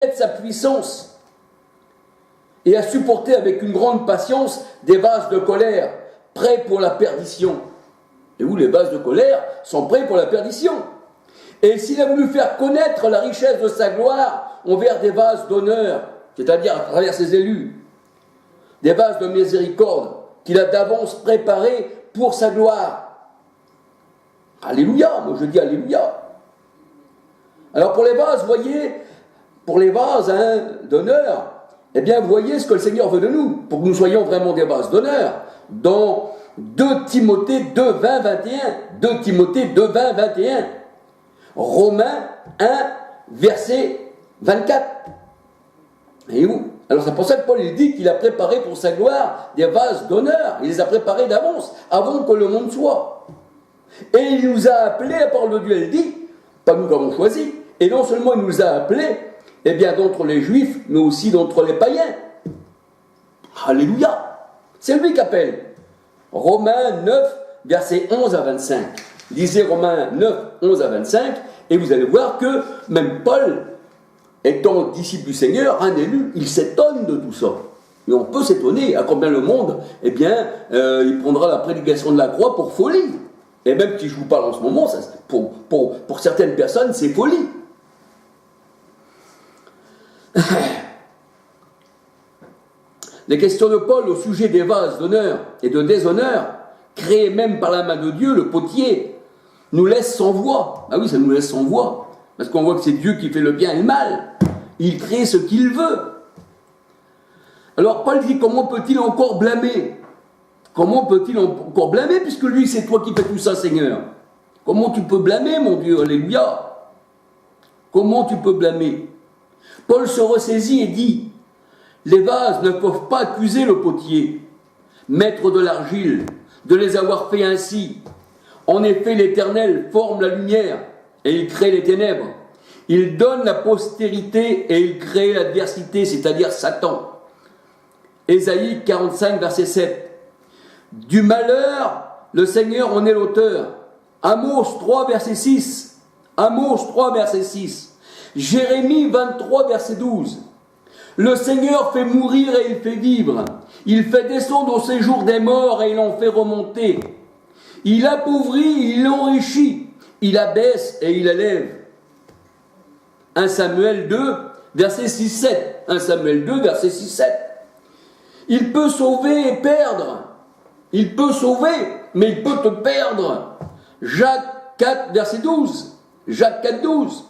sa puissance et à supporter avec une grande patience des vases de colère, prêts pour la perdition. Et où les vases de colère sont prêts pour la perdition. Et s'il a voulu faire connaître la richesse de sa gloire envers des vases d'honneur, c'est-à-dire à travers ses élus, des vases de miséricorde qu'il a d'avance préparés pour sa gloire. Alléluia, moi je dis Alléluia. Alors pour les vases, voyez, pour les vases d'honneur, eh bien vous voyez ce que le Seigneur veut de nous, pour que nous soyons vraiment des vases d'honneur. Dans 2 Timothée 2, 20, 21, 2 Timothée 2, 20, 21, Romains 1, verset 24. Et où? Alors c'est pour ça que Paul il dit qu'il a préparé pour sa gloire des vases d'honneur. Il les a préparés d'avance, avant que le monde soit. Et il nous a appelés, la parole de Dieu elle dit, pas nous qui avons choisi, et non seulement il nous a appelés, eh bien d'entre les juifs, mais aussi d'entre les païens. Alléluia. C'est lui qui appelle. Romains 9, versets 11 à 25. Lisez Romains 9, 11 à 25, et vous allez voir que même Paul, étant disciple du Seigneur, un élu, il s'étonne de tout ça. Et on peut s'étonner à combien le monde, eh bien, il prendra la prédication de la croix pour folie. Et même si je vous parle en ce moment, ça, pour certaines personnes, c'est folie. Les questions de Paul au sujet des vases d'honneur et de déshonneur, créés même par la main de Dieu, le potier, nous laissent sans voix. Ah oui, ça nous laisse sans voix. Parce qu'on voit que c'est Dieu qui fait le bien et le mal. Il crée ce qu'il veut. Alors Paul dit, comment peut-il encore blâmer? Comment peut-il encore blâmer, puisque lui, c'est toi qui fais tout ça, Seigneur? Comment tu peux blâmer, mon Dieu? Alléluia. Comment tu peux blâmer? Paul se ressaisit et dit, les vases ne peuvent pas accuser le potier, maître de l'argile, de les avoir fait ainsi. En effet, l'Éternel forme la lumière et il crée les ténèbres. Il donne la postérité et il crée l'adversité, c'est-à-dire Satan. Ésaïe 45, verset 7. Du malheur, le Seigneur en est l'auteur. Amos 3, verset 6. Amos 3, verset 6. Jérémie 23, verset 12. Le Seigneur fait mourir et il fait vivre. Il fait descendre au séjour des morts et il en fait remonter. Il appauvrit, il enrichit. Il abaisse et il élève. 1 Samuel 2, verset 6-7. 1 Samuel 2, verset 6-7. Il peut sauver et perdre. Il peut sauver, mais il peut te perdre. Jacques 4, verset 12. Jacques 4, 12.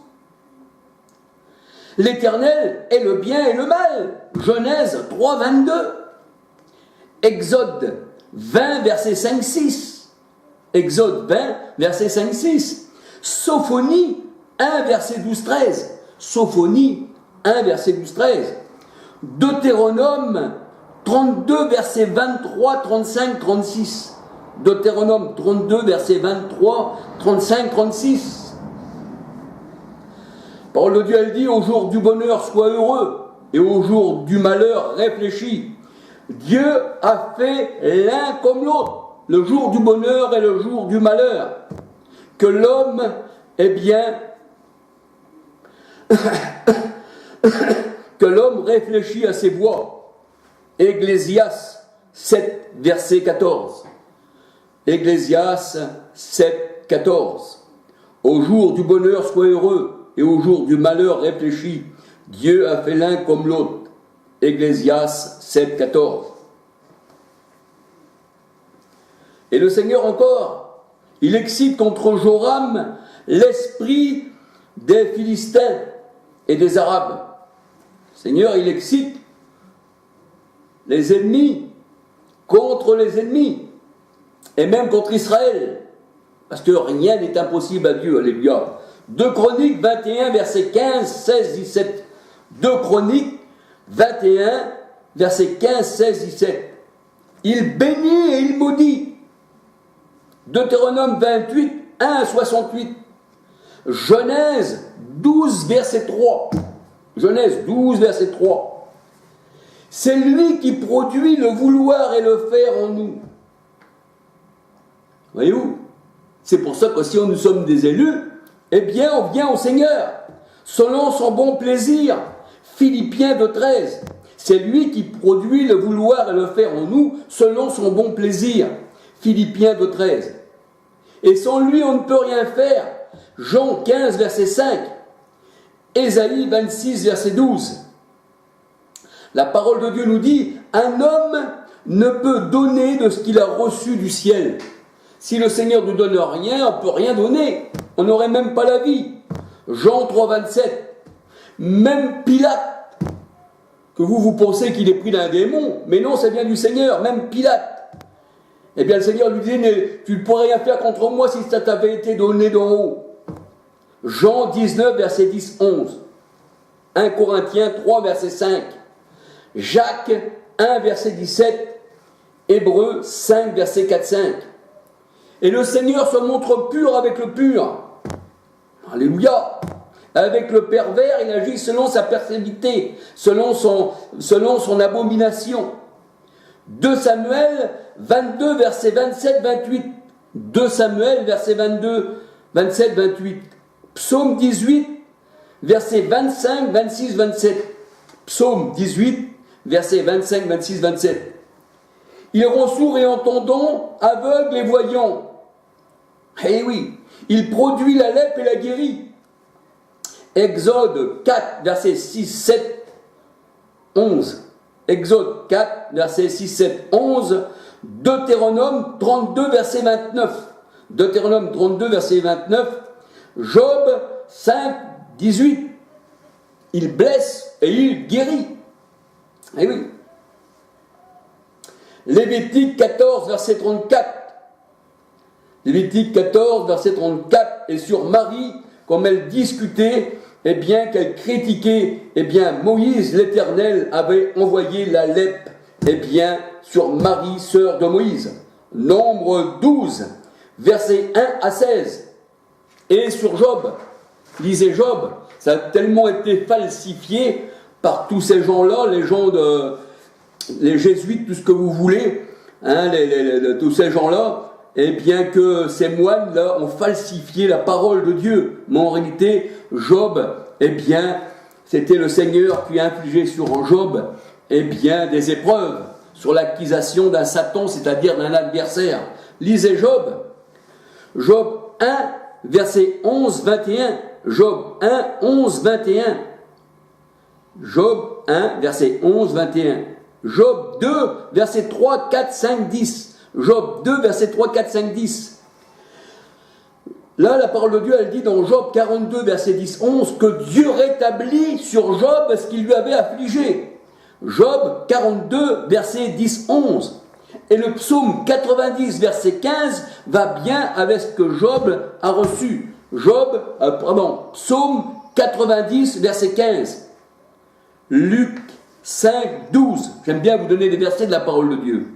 L'Éternel est le bien et le mal. Genèse 3, 22. Exode 20, verset 5-6. Exode 20, verset 5-6. Sophonie 1, verset 12-13. Sophonie 1, verset 12-13. Deutéronome 32, verset 23, 35, 36. Deutéronome 32, verset 23, 35, 36. Parole de Dieu, elle dit, au jour du bonheur, sois heureux, et au jour du malheur, réfléchis. Dieu a fait l'un comme l'autre, le jour du bonheur et le jour du malheur. Que l'homme, eh bien, que l'homme réfléchit à ses voies. Ecclésias 7, verset 14. Ecclésias 7, 14. Au jour du bonheur, sois heureux, et au jour du malheur, réfléchis. Dieu a fait l'un comme l'autre. Ecclésias 7, 14. Et le Seigneur encore, il excite contre Joram l'esprit des Philistins et des Arabes. Le Seigneur, il excite les ennemis contre les ennemis, et même contre Israël, parce que rien n'est impossible à Dieu, alléluia. 2 Chroniques 21, versets 15, 16, 17. 2 Chroniques 21, versets 15, 16, 17. Il bénit et il maudit. Deutéronome 28, 1 à 68. Genèse 12, verset 3. Genèse 12, verset 3. C'est lui qui produit le vouloir et le faire en nous. Voyez-vous? C'est pour ça que si nous sommes des élus, eh bien on vient au Seigneur, selon son bon plaisir, Philippiens 2,13. C'est lui qui produit le vouloir et le faire en nous selon son bon plaisir. Philippiens 2,13. Et sans lui, on ne peut rien faire. Jean 15, verset 5. Ésaïe 26, verset 12. La parole de Dieu nous dit, un homme ne peut donner de ce qu'il a reçu du ciel. Si le Seigneur ne nous donne rien, on ne peut rien donner. On n'aurait même pas la vie. Jean 3, 27. Même Pilate, que vous pensez qu'il est pris d'un démon, mais non, ça vient du Seigneur, même Pilate. Eh bien, le Seigneur lui disait, tu ne pourrais rien faire contre moi si ça t'avait été donné d'en haut. Jean 19, verset 10, 11. 1 Corinthiens 3, verset 5. Jacques 1, verset 17. Hébreux 5, verset 4, 5. Et le Seigneur se montre pur avec le pur. Alléluia. Avec le pervers, il agit selon sa persévérité, selon son abomination. 2 Samuel 22, verset 27, 28. 2 Samuel, verset 22, 27, 28. Psaume 18, verset 25, 26, 27. Psaume 18, verset 25, 26, 27. Ils rend sourds et entendants, aveugles et voyants. Eh oui, il produit la lèpre et la guérit. Exode 4, verset 6, 7, 11. Exode 4, verset 6, 7, 11. Deutéronome 32, verset 29. Deutéronome 32, verset 29. Job 5, 18. Il blesse et il guérit. Eh oui. Lévitique 14, verset 34. Lévitique 14, verset 34. Et sur Marie, comme elle discutait, eh bien, qu'elle critiquait, eh bien, Moïse, l'Éternel, avait envoyé la lèpre, eh bien, sur Marie, sœur de Moïse. Nombre 12, versets 1 à 16. Et sur Job, lisez Job, ça a tellement été falsifié par tous ces gens-là, les jésuites, tout ce que vous voulez, hein, tous ces gens-là, et bien que ces moines-là ont falsifié la parole de Dieu. Mais en réalité, Job, eh bien, c'était le Seigneur qui a infligé sur Job, eh bien, des épreuves sur l'accusation d'un Satan, c'est-à-dire d'un adversaire. Lisez Job. Job 1, verset 11, 21. Job 1, 11, 21. Job 1, verset 11, 21. Job 2, verset 3, 4, 5, 10. Job 2, verset 3, 4, 5, 10. Là, la parole de Dieu, elle dit dans Job 42, verset 10, 11, que Dieu rétablit sur Job ce qu'il lui avait affligé. Job 42, verset 10, 11. Et le psaume 90, verset 15, va bien avec ce que Job a reçu. Psaume 90, verset 15. Luc 5, 12. J'aime bien vous donner des versets de la parole de Dieu.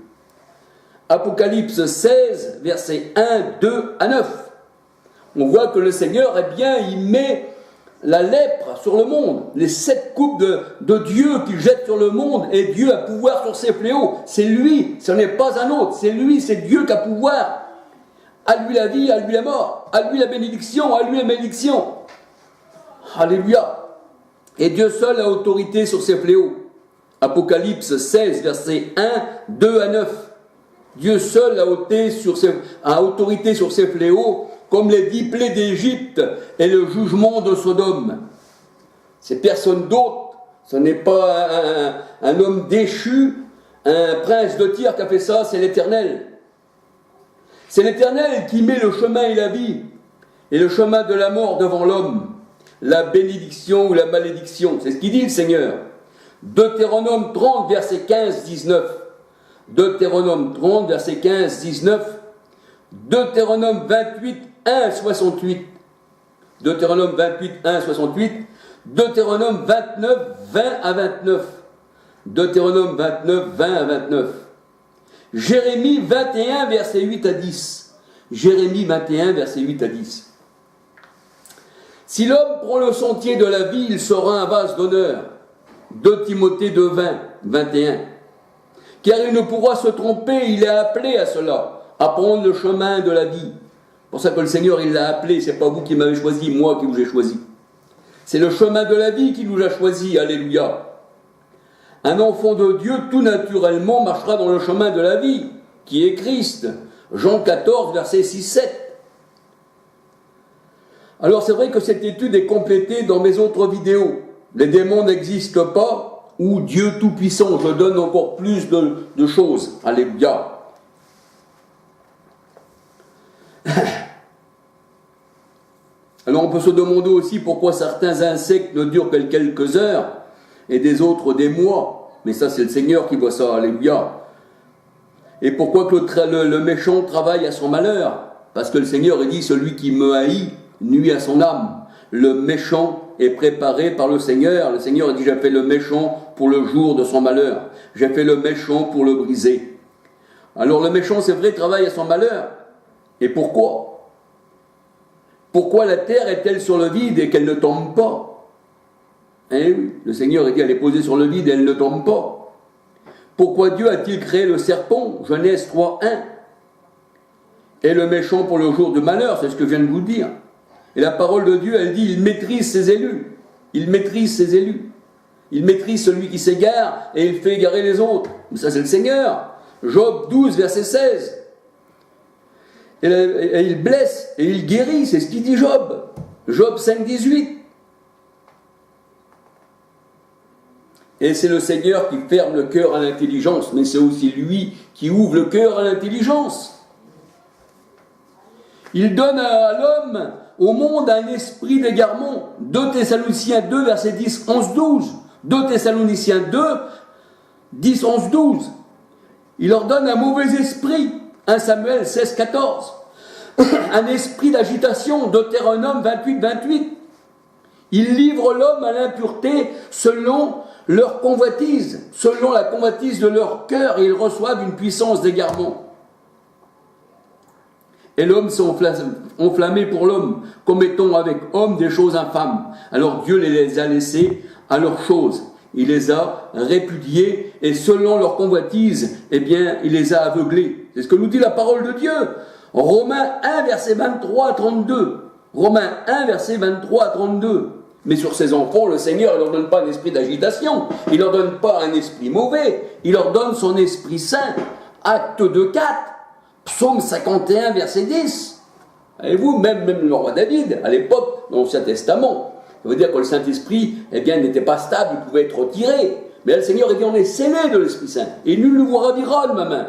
Apocalypse 16, versets 1, 2 à 9. On voit que le Seigneur, eh bien, il met la lèpre sur le monde, les 7 coupes de Dieu qu'il jette sur le monde, et Dieu a pouvoir sur ses fléaux. C'est lui, ce n'est pas un autre, c'est lui, c'est Dieu qui a pouvoir. À lui la vie, à lui la mort, à lui la bénédiction, à lui la malédiction. Alléluia. Et Dieu seul a autorité sur ses fléaux. Apocalypse 16, versets 1, 2 à 9. Dieu seul a autorité sur ses fléaux, comme les 10 plaies d'Égypte et le jugement de Sodome. C'est personne d'autre, ce n'est pas un homme déchu, un prince de Tyr qui a fait ça, c'est l'Éternel. C'est l'Éternel qui met le chemin et la vie, et le chemin de la mort devant l'homme, la bénédiction ou la malédiction. C'est ce qu'il dit le Seigneur. Deutéronome 30, verset 15, 19. Deutéronome 30, verset 15, 19. Deutéronome 28, 1, 68. Deutéronome 28, 1, 68. Deutéronome 29, 20 à 29. Deutéronome 29, 20 à 29. Jérémie 21, verset 8 à 10. Jérémie 21, verset 8 à 10. Si l'homme prend le sentier de la vie, il sera un vase d'honneur. 2 Timothée 2, 20, 21. Car il ne pourra se tromper, il est appelé à cela, à prendre le chemin de la vie. C'est pour ça que le Seigneur, il l'a appelé, c'est pas vous qui m'avez choisi, moi qui vous ai choisi. C'est le chemin de la vie qui nous a choisis, alléluia. Un enfant de Dieu, tout naturellement, marchera dans le chemin de la vie, qui est Christ. Jean 14, versets 6-7. Alors c'est vrai que cette étude est complétée dans mes autres vidéos. Les démons n'existent pas, ou Dieu Tout-Puissant. Je donne encore plus de choses. Alléluia. Alors on peut se demander aussi pourquoi certains insectes ne durent que quelques heures et des autres des mois. Mais ça c'est le Seigneur qui voit ça, alléluia. Et pourquoi que le méchant travaille à son malheur? Parce que le Seigneur dit, celui qui me haït nuit à son âme. Le méchant est préparé par le Seigneur. Le Seigneur dit, j'ai fait le méchant pour le jour de son malheur. J'ai fait le méchant pour le briser. Alors le méchant, c'est vrai, travaille à son malheur. Et pourquoi? Pourquoi la terre est-elle sur le vide et qu'elle ne tombe pas? Eh oui, le Seigneur dit, elle est posée sur le vide et elle ne tombe pas. Pourquoi Dieu a-t-il créé le serpent? Genèse 3:1. Et le méchant pour le jour de malheur, c'est ce que je viens de vous dire. Et la parole de Dieu, elle dit, il maîtrise ses élus. Il maîtrise ses élus. Il maîtrise celui qui s'égare et il fait égarer les autres. Mais ça, c'est le Seigneur. Job 12, verset 16. Et il blesse et il guérit, c'est ce qu'il dit Job. Job 5, 18. Et c'est le Seigneur qui ferme le cœur à l'intelligence, mais c'est aussi lui qui ouvre le cœur à l'intelligence. Il donne à l'homme, au monde, un esprit d'égarement. 2 Thessaloniciens 2, versets 10, 11, 12. 2 Thessaloniciens 2, 10, 11, 12. Il leur donne un mauvais esprit. 1 Samuel 16, 14. Un esprit d'agitation. Deutéronome 28, 28. Il livre l'homme à l'impureté selon leur convoitise, selon la convoitise de leur cœur, et ils reçoivent une puissance d'égarement. Et l'homme s'est enflammé pour l'homme, commettons avec homme des choses infâmes. Alors Dieu les a laissés à leurs choses. Il les a répudiés, et selon leur convoitise, eh bien, il les a aveuglés. C'est ce que nous dit la parole de Dieu. Romains 1, verset 23 à 32. Romains 1, verset 23 à 32. Mais sur ces enfants, le Seigneur ne leur donne pas un esprit d'agitation. Il ne leur donne pas un esprit mauvais. Il leur donne son esprit saint. Acte 2, 4. Psaume 51, verset 10. Voyez-vous, même le roi David, à l'époque, dans l'Ancien Testament, ça veut dire que le Saint-Esprit, eh bien, n'était pas stable, il pouvait être retiré. Mais là, le Seigneur, dit, on est scellé de l'Esprit Saint. Et nul ne vous ravira de ma main.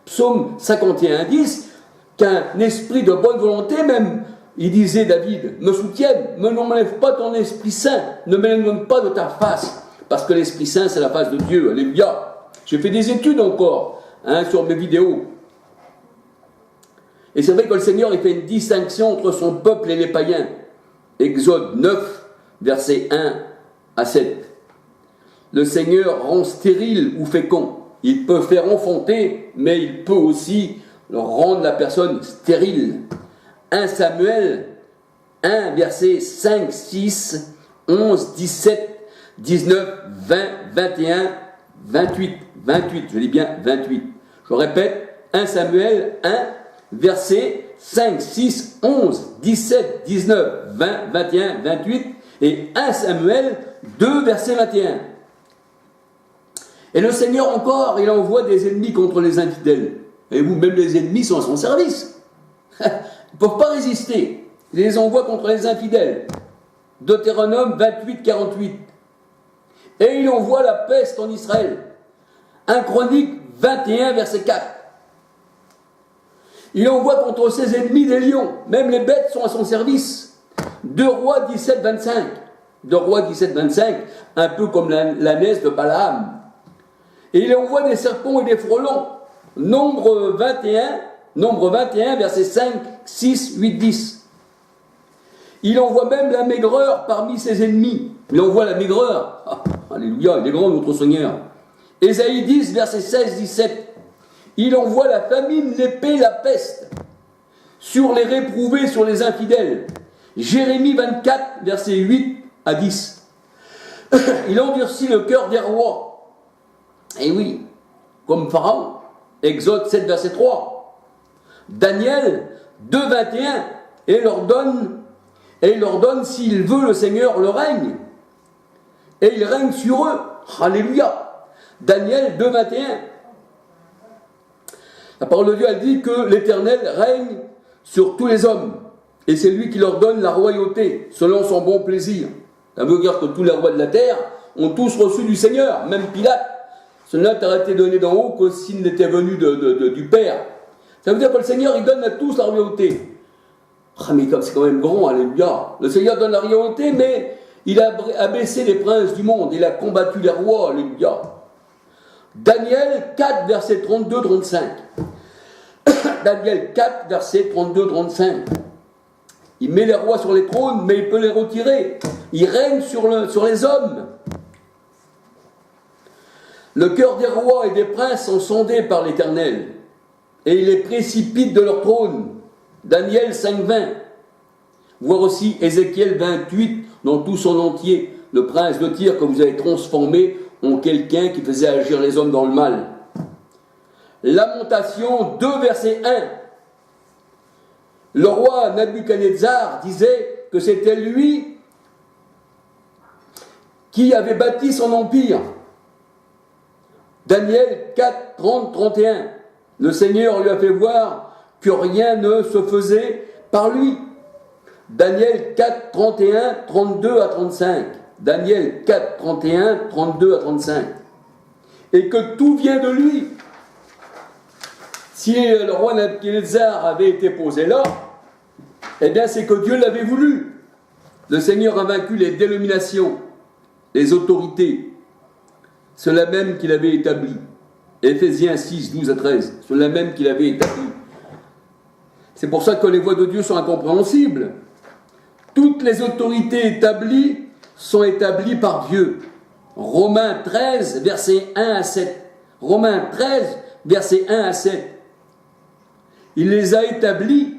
Psaume 51, 10, qu'un esprit de bonne volonté, même, il disait, David, me soutienne, ne m'enlève pas ton Esprit Saint, ne m'éloigne pas de ta face. Parce que l'Esprit Saint, c'est la face de Dieu. Alléluia. J'ai fait des études encore, sur mes vidéos. Et c'est vrai que le Seigneur, il fait une distinction entre son peuple et les païens. Exode 9, versets 1 à 7. Le Seigneur rend stérile ou fécond. Il peut faire enfanter, mais il peut aussi rendre la personne stérile. 1 Samuel 1, versets 5, 6, 11, 17, 19, 20, 21, 28. 28, je dis bien 28. Je répète, 1 Samuel 1, versets 5, 6, 11, 17, 19, 20, 21, 28 et 1 Samuel 2, verset 21. Et le Seigneur encore, il envoie des ennemis contre les infidèles. Et vous, même les ennemis sont à son service. Ils ne peuvent pas résister. Il les envoie contre les infidèles. Deutéronome 28, 48. Et il envoie la peste en Israël. 1 Chronique 21, verset 4. Il envoie contre ses ennemis des lions. Même les bêtes sont à son service. 2 Rois 17, 25. 2 Rois 17, 25, un peu comme l'ânesse de Balaam. Et il envoie des serpents et des frelons. Nombre 21, versets 5, 6, 8, 10. Il envoie même la maigreur parmi ses ennemis. Il envoie la maigreur. Ah, alléluia, il est grand notre Seigneur. Ésaïe 10, versets 16, 17. Il envoie la famine, l'épée, la peste sur les réprouvés, sur les infidèles. Jérémie 24, versets 8 à 10. Il endurcit le cœur des rois. Et oui, comme Pharaon. Exode 7, verset 3. Daniel 2, 21. Et leur donne Et il leur donne, s'il veut, le Seigneur, le règne. Et il règne sur eux. Alléluia. Daniel 2, 21. La parole de Dieu, elle dit que l'Éternel règne sur tous les hommes. Et c'est lui qui leur donne la royauté, selon son bon plaisir. Ça veut dire que tous les rois de la terre ont tous reçu du Seigneur, même Pilate. Cela n'a été donné d'en haut que s'il n'était venu du Père. Ça veut dire que le Seigneur, il donne à tous la royauté. Ah, mais c'est quand même grand, alléluia. Le Seigneur donne la royauté, mais il a abaissé les princes du monde. Il a combattu les rois, alléluia. Daniel 4, verset 32-35. Daniel 4, verset 32-35. Il met les rois sur les trônes, mais il peut les retirer. Il règne sur les hommes. Le cœur des rois et des princes sont sondés par l'Éternel, et il les précipite de leur trône. Daniel 5, 20. Voir aussi Ézéchiel 28, dans tout son entier. Le prince de Tyr que vous avez transformé en quelqu'un qui faisait agir les hommes dans le mal. Lamentation 2, verset 1. Le roi Nabuchodonosor disait que c'était lui qui avait bâti son empire. Daniel 4, 30, 31. Le Seigneur lui a fait voir que rien ne se faisait par lui. Daniel 4, 31, 32 à 35. Daniel 4, 31, 32 à 35. Et que tout vient de lui. Si le roi Nabuchodonosor avait été posé là, eh bien c'est que Dieu l'avait voulu. Le Seigneur a vaincu les dénominations, les autorités, ceux-là même qu'il avait établi. Éphésiens 6, 12 à 13, ceux-là même qu'il avait établi. C'est pour ça que les voies de Dieu sont incompréhensibles. Toutes les autorités établies sont établies par Dieu. Romains 13, versets 1 à 7. Romains 13, versets 1 à 7. Il les a établis,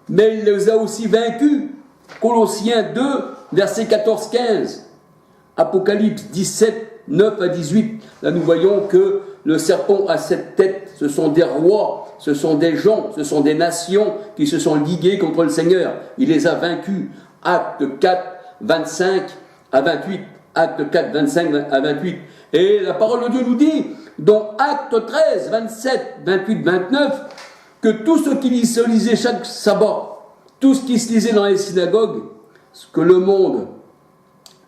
mais il les a aussi vaincus. Colossiens 2, versets 14-15. Apocalypse 17, 9 à 18. Là, nous voyons que le serpent a 7 têtes. Ce sont des rois, ce sont des gens, ce sont des nations qui se sont liguées contre le Seigneur. Il les a vaincus. Acte 4, 25 à 28. Acte 4, 25 à 28. Et la parole de Dieu nous dit, dans Acte 13, 27, 28, 29, que tout ce qui se lisait chaque sabbat, tout ce qui se lisait dans les synagogues, ce que le monde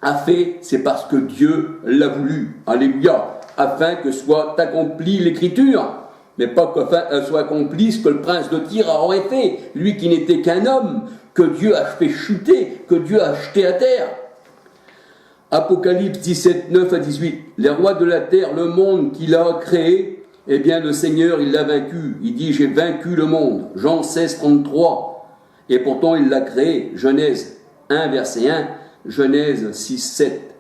a fait, c'est parce que Dieu l'a voulu. Alléluia. Afin que soit accomplie l'écriture, mais pas qu'afin soit accompli ce que le prince de Tyr aurait fait, lui qui n'était qu'un homme, que Dieu a fait chuter, que Dieu a jeté à terre. Apocalypse 17, 9 à 18. Les rois de la terre, le monde qu'il a créé, eh bien le Seigneur, il l'a vaincu. Il dit, j'ai vaincu le monde. Jean 16, 33. Et pourtant, il l'a créé. Genèse 1, verset 1. Genèse 6, 7.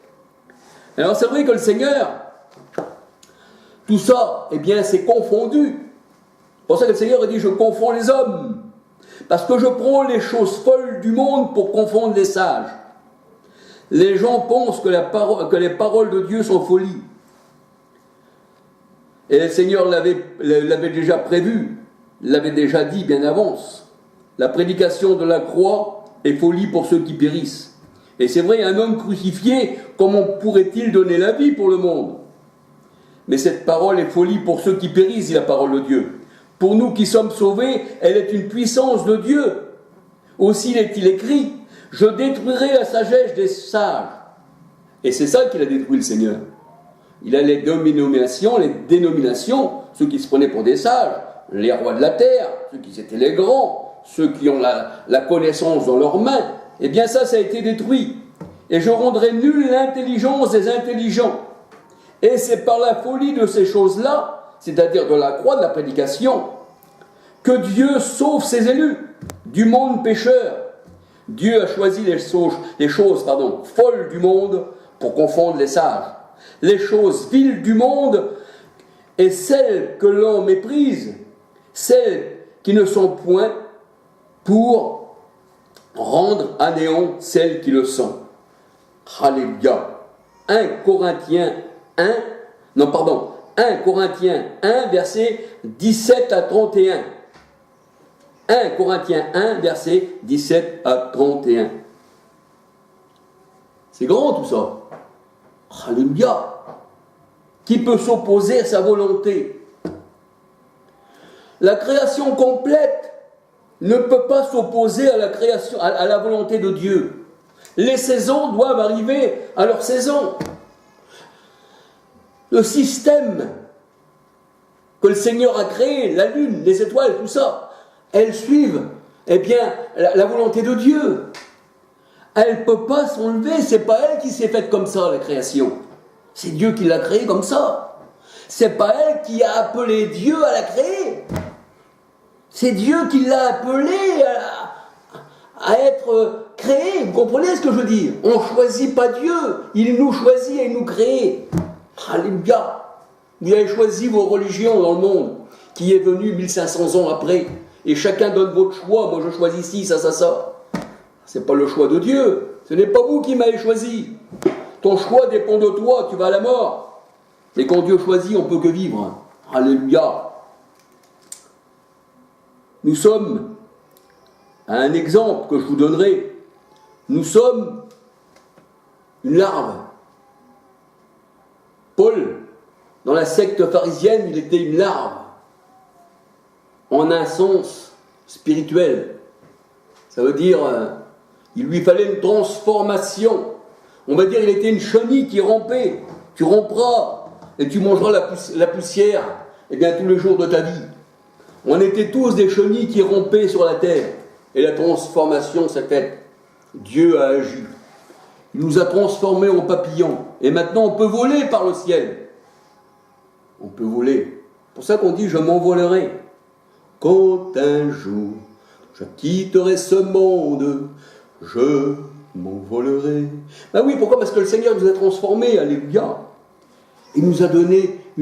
Alors c'est vrai que le Seigneur, tout ça, eh bien c'est confondu. C'est pour ça que le Seigneur a dit, je confonds les hommes. Parce que je prends les choses folles du monde pour confondre les sages. Les gens pensent que les paroles de Dieu sont folies. Et le Seigneur l'avait déjà prévu, l'avait déjà dit bien avance. La prédication de la croix est folie pour ceux qui périssent. Et c'est vrai, un homme crucifié, comment pourrait-il donner la vie pour le monde? Mais cette parole est folie pour ceux qui périssent, dit la parole de Dieu. Pour nous qui sommes sauvés, elle est une puissance de Dieu. Aussi est-il écrit, je détruirai la sagesse des sages. Et c'est ça qu'il a détruit le Seigneur. Il a les dénominations, ceux qui se prenaient pour des sages, les rois de la terre, ceux qui étaient les grands, ceux qui ont la connaissance dans leurs mains. Eh bien ça a été détruit. Et je rendrai nulle l'intelligence des intelligents. Et c'est par la folie de ces choses-là, c'est-à-dire de la croix, de la prédication, que Dieu sauve ses élus du monde pécheur. Dieu a choisi les choses folles du monde pour confondre les sages. Les choses viles du monde et celles que l'on méprise, celles qui ne sont point, pour rendre à néant celles qui le sont. Alléluia. 1 Corinthiens 1, versets 17 à 31. 1 Corinthiens 1, versets 17 à 31. C'est grand tout ça. Alléluia. Qui peut s'opposer à sa volonté? La création complète ne peut pas s'opposer à la création, à la volonté de Dieu. Les saisons doivent arriver à leur saison. Le système que le Seigneur a créé, la lune, les étoiles, tout ça, elles suivent, eh bien, la volonté de Dieu. Elle ne peut pas s'enlever, c'est pas elle qui s'est faite comme ça, la création. C'est Dieu qui l'a créée comme ça. C'est pas elle qui a appelé Dieu à la créer. C'est Dieu qui l'a appelé à être créé. Vous comprenez ce que je veux dire? On ne choisit pas Dieu, il nous choisit et il nous crée. Alléluia. Vous avez choisi vos religions dans le monde, qui est venu 1500 ans après, et chacun donne votre choix. Moi je choisis ci, ça, ça, ça. C'est pas le choix de Dieu. Ce n'est pas vous qui m'avez choisi. Ton choix dépend de toi, tu vas à la mort. Mais quand Dieu choisit, on ne peut que vivre. Alléluia. Nous sommes, à un exemple que je vous donnerai, nous sommes une larve. Paul, dans la secte pharisienne, il était une larve, en un sens spirituel. Ça veut dire, il lui fallait une transformation. On va dire, il était une chenille qui rampait. Tu ramperas et tu mangeras la poussière, eh bien, tous les jours de ta vie. On était tous des chenilles qui rampaient sur la terre. Et la transformation s'est faite. Dieu a agi. Il nous a transformés en papillons. Et maintenant, on peut voler par le ciel. On peut voler. C'est pour ça qu'on dit, je m'envolerai. Quand un jour, je quitterai ce monde, je m'envolerai. Ben oui, pourquoi? Parce que le Seigneur nous a transformés, alléluia. Il nous a donné une